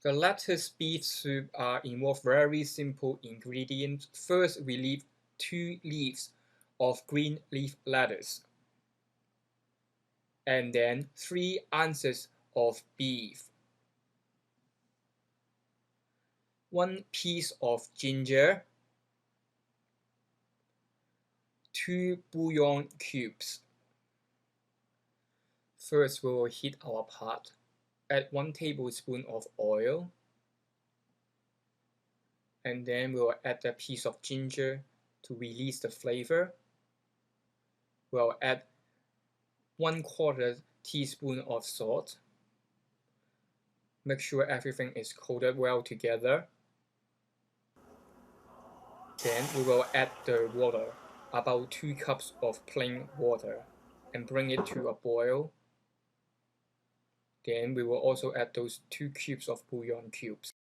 The lettuce beef soup involve very simple ingredients. First, we leave 2 leaves of green leaf lettuce, and then 3 ounces of beef, 1 piece of ginger, 2 bouillon cubes. First, we will heat our pot. Add 1 tablespoon of oil, and then we will add a piece of ginger to release the flavor. We'll add 1/4 teaspoon of salt. Make sure everything is coated well together. Then we will add the water, about 2 cups of plain water, and bring it to a boil. Then we will also add those 2 cubes of bouillon cubes.